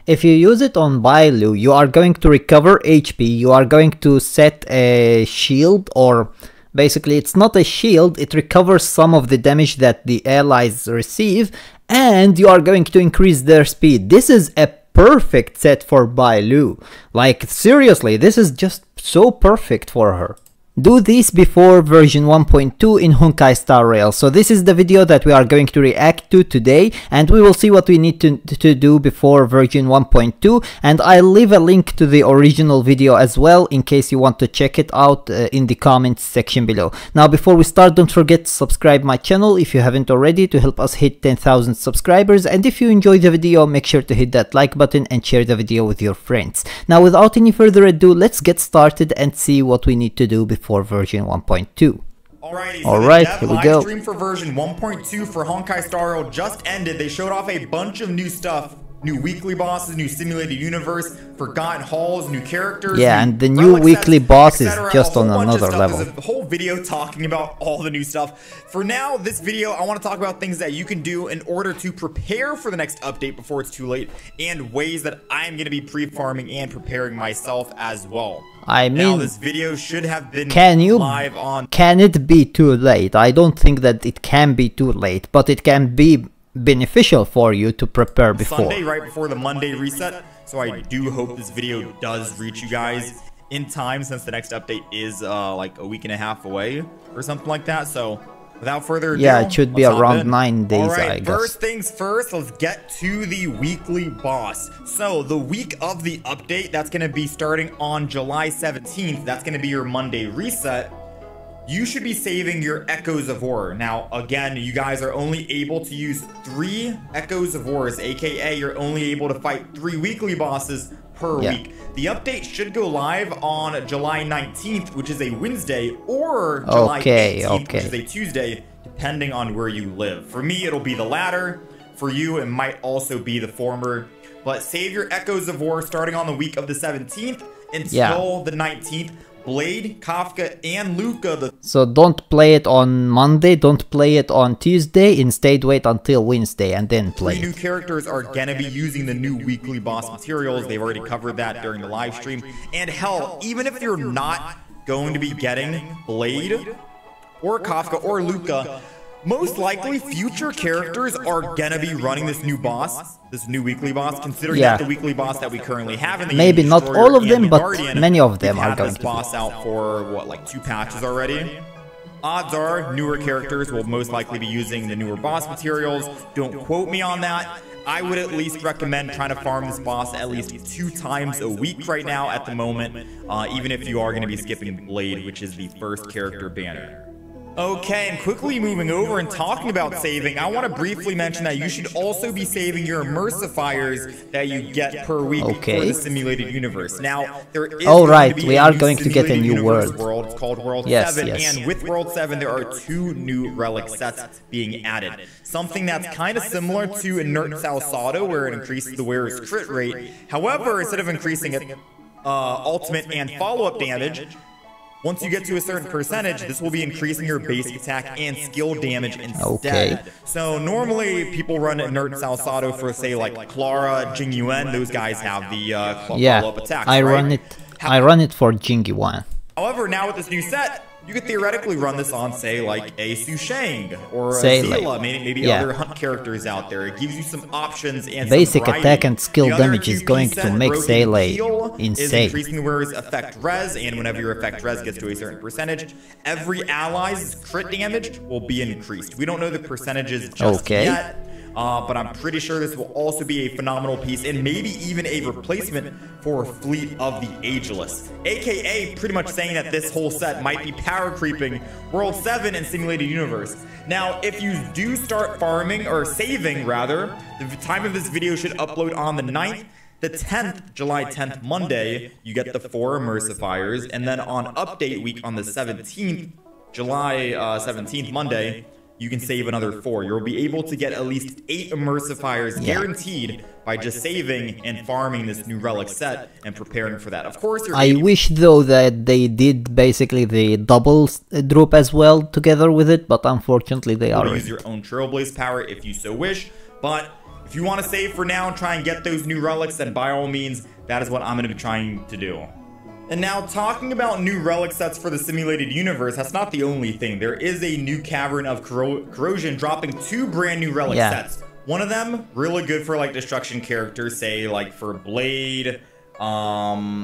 If you use it on Bailu, you are going to recover HP, you are going to set a shield, or basically it's not a shield, it recovers some of the damage that the allies receive, and you are going to increase their speed. This is a perfect set for Bailu. Like, seriously, this is just so perfect for her. Do this before version 1.2 in Honkai Star Rail. So this is the video that we are going to react to today, and we will see what we need to do before version 1.2, and I'll leave a link to the original video as well in case you want to check it out in the comments section below. Now before we start, don't forget to subscribe my channel if you haven't already to help us hit 10,000 subscribers, and if you enjoyed the video, make sure to hit that like button and share the video with your friends. Now without any further ado, let's get started and see what we need to do before version 1.2. Alright, here we go. Live stream for version 1.2 for Honkai Star Rail just ended. They showed off a bunch of new stuff. New weekly bosses, new simulated universe, forgotten halls, new characters. Yeah, and the new weekly boss is just on another level. There's a whole video talking about all the new stuff. For now, this video, I want to talk about things that you can do in order to prepare for the next update before it's too late, and ways that I'm going to be pre-farming and preparing myself as well. I mean, now, this video should have been live on... Can it be too late? I don't think that it can be too late, but it can be beneficial for you to prepare before. Sunday, right before the Monday reset, so I do hope this video does reach you guys in time, since the next update is like a week and a half away or something like that. So without further ado, yeah, it should be around 9 days. All right, I guess. First things first, let's get to the weekly boss. So the week of the update, that's going to be starting on July 17th. That's going to be your Monday reset. You should be saving your Echoes of War. Now, again, you guys are only able to use 3 Echoes of Wars, aka you're only able to fight 3 weekly bosses per week. The update should go live on July 19th, which is a Wednesday, or July 18th, which is a Tuesday, depending on where you live. For me, it'll be the latter. For you, it might also be the former. But save your Echoes of War starting on the week of the 17th until the 19th. Blade, Kafka, and Luka. So don't play it on Monday, don't play it on Tuesday, instead wait until Wednesday and then play it. 3 new characters are gonna be using the new weekly boss materials. They've already covered that during the live stream. And hell, even if you're not going to be getting Blade, or Kafka, or Luka, most likely future characters are gonna be running this new boss, this new weekly boss, considering that the weekly boss that we currently have in the maybe not all of them, but many of them are going to be. Boss out for what, like 2 patches already? Odds are newer characters will most likely be using the newer boss materials. Don't quote me on that. I would at least recommend trying to farm this boss at least 2 times a week right now at the moment, even if you are going to be skipping Blade, which is the first character banner. Okay, and quickly moving over and talking about saving, I want to briefly mention that you should also be saving your immersifiers that you get per week for the simulated universe. Now, there is we are going to get a new world. It's called World 7, and with World 7, there are 2 new relic sets being added. Something that's kind of similar to Inert Salsado, where it increases the wearer's crit rate. However, instead of increasing it ultimate and follow-up damage, once you get to a certain percentage, this will be increasing your basic attack and skill damage instead. So normally people run Inert Salsado for, say, like Clara, Jing Liu, those guys have the follow-up attacks, I run it for Jing Liu. However, now with this new set, you could theoretically run this on, say, like a Sushang or a Seele, maybe other hunt characters out there. It gives you some options and basic attack and skill damage is going to make Seele insane. Is increasing the wearer's effect res, and whenever your effect res gets to a certain percentage, every ally's crit damage will be increased. We don't know the percentages just yet. But I'm pretty sure this will also be a phenomenal piece, and maybe even a replacement for Fleet of the Ageless, aka pretty much saying that this whole set might be power creeping World 7 and Simulated Universe. Now, if you do start farming, or saving rather, the time of this video should upload on the 9th. The 10th, July 10th, Monday, you get the 4 immersifiers, and then on update week on the 17th, July 17th, Monday, you can save another 4. You'll be able to get at least 8 immersifiers guaranteed by just saving and farming this new relic set and preparing for that. Of course, I wish though that they did basically the double drop as well together with it, but unfortunately they aren't. Use your own Trailblaze power if you so wish, but if If you want to save for now and try and get those new relics, then by all means, that is what I'm going to be trying to do. And now, talking about new relic sets for the simulated universe, that's not the only thing. There is a new Cavern of Corrosion dropping 2 brand new relic sets. One of them, really good for like destruction characters, say like for Blade,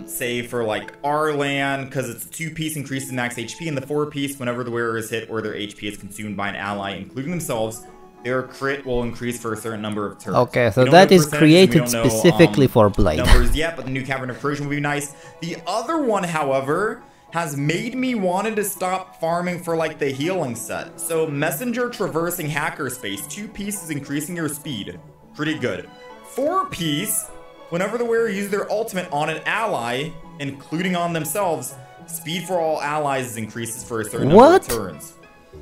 say for like Arlan, because it's a 2-piece increase in max HP, and the 4-piece, whenever the wearer is hit or their HP is consumed by an ally, including themselves, their crit will increase for a certain number of turns. Okay, so that is created specifically for Blade. Numbers yet, but the new Cavern of Corrosion will be nice. The other one, however, has made me wanted to stop farming for like the healing set. So Messenger Traversing Hacker Space, 2 pieces increasing your speed. Pretty good. 4-piece, whenever the wearer uses their ultimate on an ally, including on themselves, speed for all allies increases for a certain number of turns.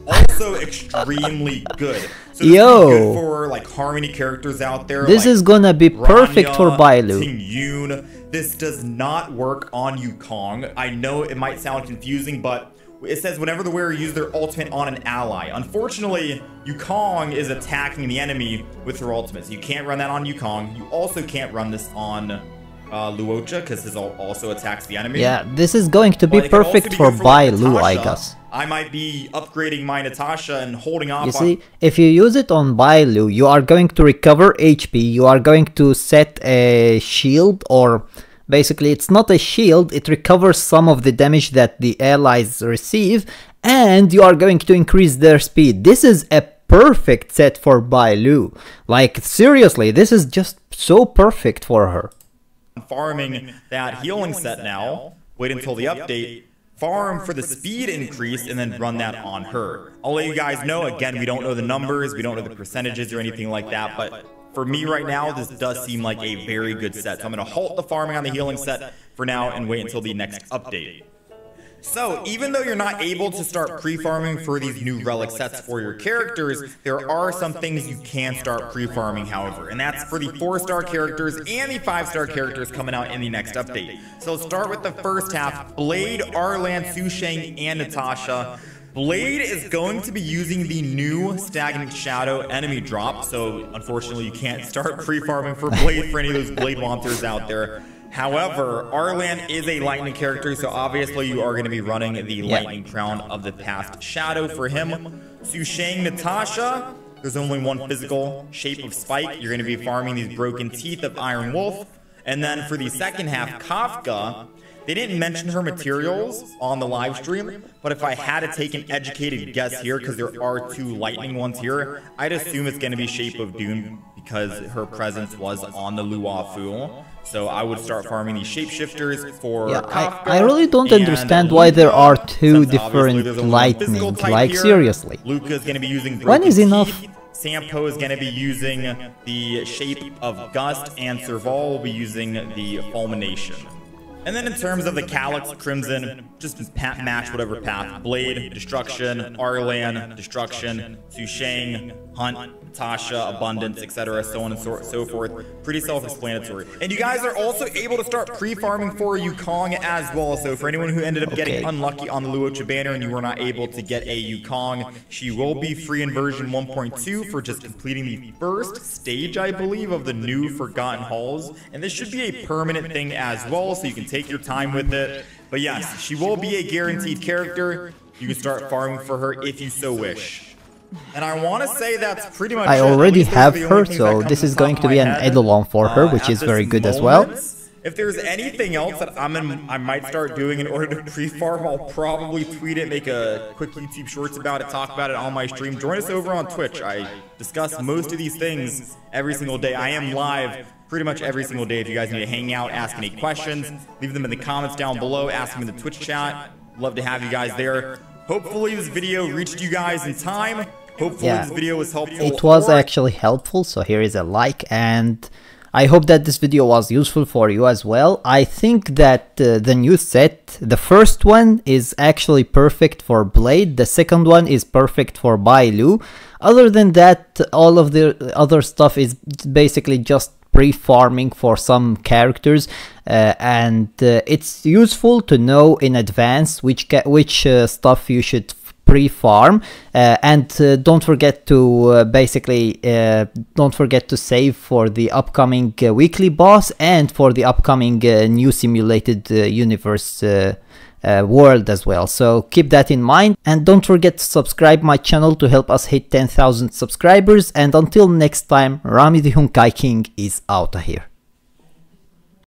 Also extremely good. So this is good for like Harmony characters out there. This is gonna be perfect for Bailu. This does not work on Yukong. I know it might sound confusing, but it says whenever the wearer uses their ultimate on an ally. Unfortunately, Yukong is attacking the enemy with her ultimate. So you can't run that on Yukong. You also can't run this on Luocha, because this also attacks the enemy. Yeah, this is going to be perfect for Bailu, I guess. I might be upgrading my Natasha and holding off. You see, if you use it on Bailu, you are going to recover HP, you are going to set a shield, or basically it's not a shield, it recovers some of the damage that the allies receive, and you are going to increase their speed. This is a perfect set for Bailu. Like, seriously, this is just so perfect for her. Farming that healing set now, wait until the update, farm for the speed increase, and then run that on her. I'll let you guys know, again, we don't know the numbers, we don't know the percentages or anything like that, but for me right now, this does seem like a very good set. So I'm going to halt the farming on the healing set for now and wait until the next update. So, even though you're not able to start pre-farming for these new relic sets for your characters, there are some things you can start pre-farming, however, and that's for the 4-star characters and the 5-star characters coming out in the next update. So let's start with the first half, Blade, Arlan, Xuan, and Natasha. Blade is going to be using the new Stagnant Shadow enemy drop, so unfortunately you can't start pre-farming for Blade for any of those Blade monsters out there. However, Arlan is a lightning character, so obviously you are going to be running the lightning crown of the past shadow for him. Xuan, Natasha, there's only one physical shape of spike. You're going to be farming these broken teeth of Iron Wolf. And then for the second half, Kafka, they didn't mention her materials on the live stream, but if I had to take an educated guess here, because there are 2 lightning ones here, I'd assume it's going to be Shape of Doom because her presence was on the Luocha. So I would start farming these shapeshifters for Kafka. I really don't understand why there are 2 different lightning, like seriously. Luka is going to be using One is enough. Sampo is going to be using the Shape of Gust, and Serval will be using the Fulmination. And then in terms of the Calyx, Crimson, just match whatever path. Blade, Destruction, Arlan, Destruction, Xuan, Hunt, Natasha, Abundance, etc., so on and so forth. Pretty self-explanatory. And you guys are also able to start pre-farming for Yukong as well. So for anyone who ended up getting unlucky on the Luocha banner and you were not able to get a Yukong, she will be free in version 1.2 for just completing the first stage, I believe, of the new Forgotten Halls. And this should be a permanent thing as well, so you can take your time with it. But yes, she will be a guaranteed character. You can start farming for her if you so wish. And I want to say that's pretty much I already have her, so this is going to be an add-on for her, which is very good as well. If there's anything else that I might start doing in order to pre-farm, I'll probably tweet it, make a quick YouTube shorts about it, talk about it on my stream. Join us over on Twitch. I discuss most of these things every single day. I am live pretty much every single day. If you guys need to hang out, ask any questions, leave them in the comments down below, ask them in the Twitch chat. Love to have you guys there. Hopefully this video reached you guys in time. Hopefully this video was helpful. It was actually helpful, so here is a like, and I hope that this video was useful for you as well. I think that the new set, the first one is actually perfect for Blade, the second one is perfect for Bailu. Other than that, all of the other stuff is basically just pre-farming for some characters, and it's useful to know in advance which stuff you should pre-farm, and don't forget to don't forget to save for the upcoming weekly boss and for the upcoming new simulated universe world as well. So keep that in mind, and don't forget to subscribe my channel to help us hit 10,000 subscribers. And until next time, Rami the Honkai King is out of here.